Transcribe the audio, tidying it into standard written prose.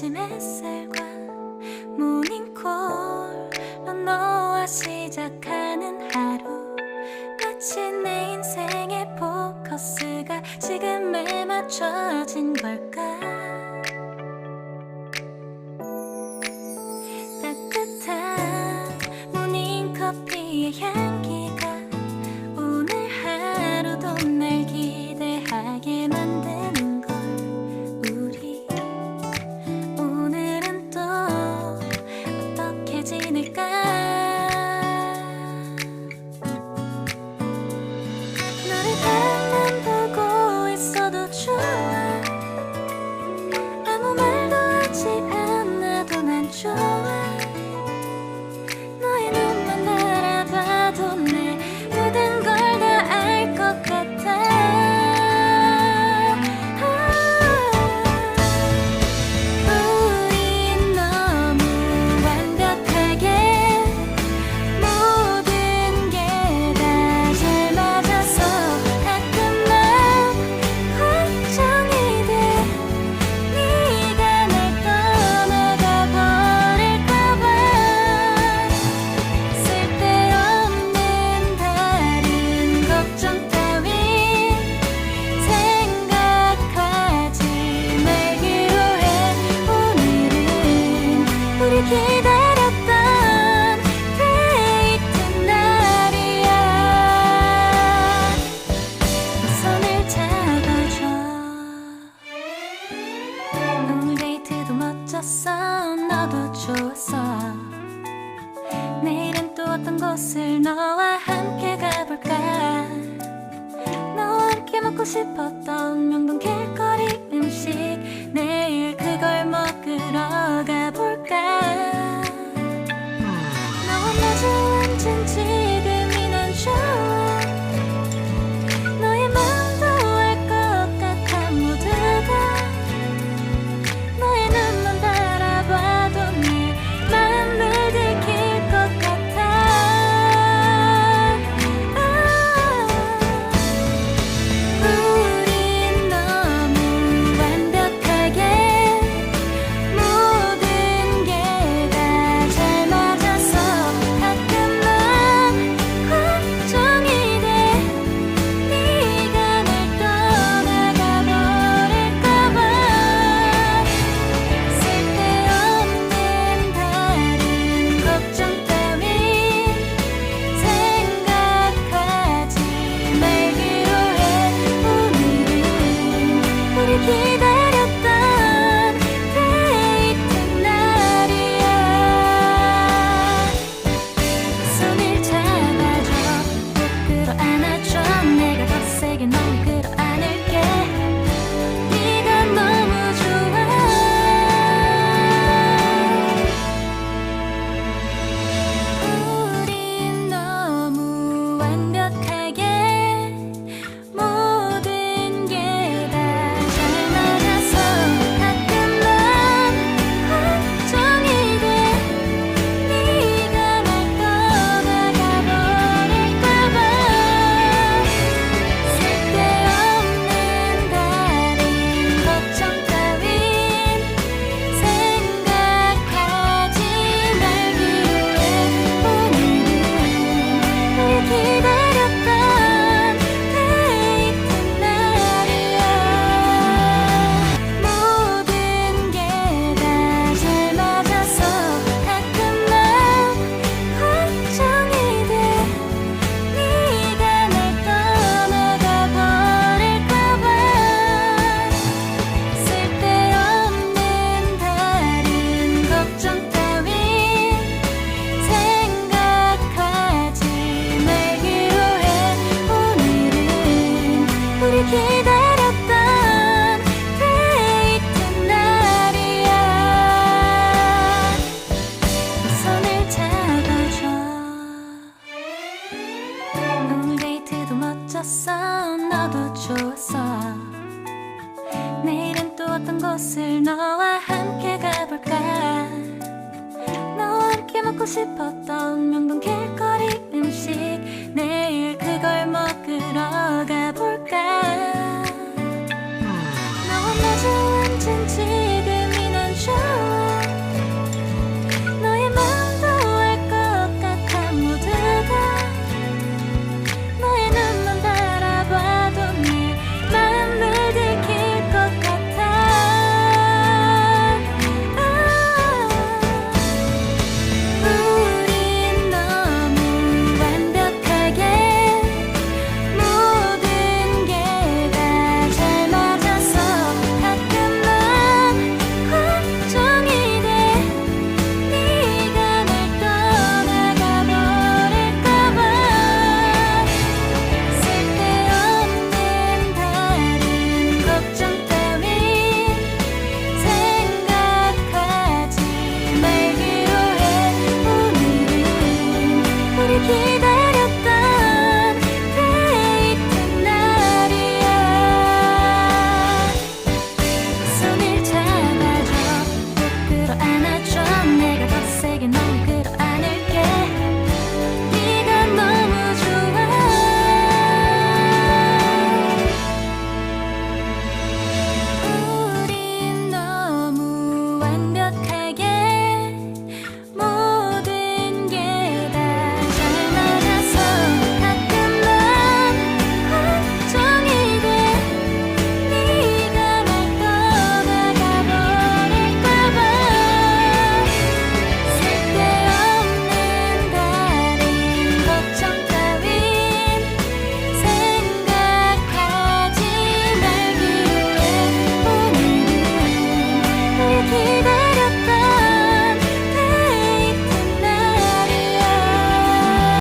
아침 햇살과 모닝콜로 너와 시작하는 하루, 마치 내 인생의 포커스가 지금에 맞춰진 걸까. 따뜻한 모닝커피의 향기가 오늘 하루도 날 기대하게 만드는 걸. 우리 오늘은 또 어떻게 지낼까. 너를 밤만 보고 있어도 좋아. 아무 말도 하지 않아도 난 좋아. 너의 눈만 바라봐도 내 모든 걸 다 알 것 같아. 우린 너무 완벽하게 모든 게 다 잘 맞아서 가끔 난 걱정이 돼. 네가 날 떠나가 버릴까 봐. 쓸데없는 다른 걱정 따윈 생각하지 말기로 해. 오늘은 우리 기다렸던 데이트 날이야. 손을 잡아줘. 오늘 데이트도 멋졌어. 너도 좋았어. 내일은 또 어떤 곳을 너와 함께 가볼까. 너와 함께 먹고 싶었던 명동 길거리 음식, 내일 그걸 먹으러 가볼까. 너와 마주 앉은 지금이 난 좋아. 너의 마음도 알 것 같아. 모두 다 너의 눈만 바라봐도 내 맘을 들킬 것 같아. 우린 너무 완벽하게 모든 게 다 잘 맞아서 가끔 난 걱정이 돼. 네가 날 떠나가 버릴까 봐. 쓸데없는 다른 걱정 따윈 생각하지 말기로 해. 오늘은 우리 기다렸던 데이트 날이야. 손을 잡아줘. 꼭 끌어안아줘. 내가 더 세게 널 끌어안을게. 네가 너무 좋아. 우린 너무 완벽하게 모든 게 다 잘 맞아서 가끔 난 걱정이 돼. 네가 날 떠나가 버릴까 봐. 쓸데없는 다른 걱정 따윈 생각하지 말기로 해. 오늘은 우리 기다렸던 데이트 날이야. 모든 게 다 잘 맞아서 가끔 난 걱정이 돼. 네가 날 떠나가 버릴까 봐. 쓸데없는 다른 걱정 따윈 생각하지 말기로 해. 오늘은 우리 기다렸던 데이트 날이야. 손을 잡아줘. 오늘 데이트도 멋졌어. 너도 좋았어. 내일은 또 어떤 곳을 너와 함께 가볼까. 너와 함께 먹고 싶었던 명동 길거리 음식, 내일 그걸 먹으러 가볼까. 너와 마주 앉은 지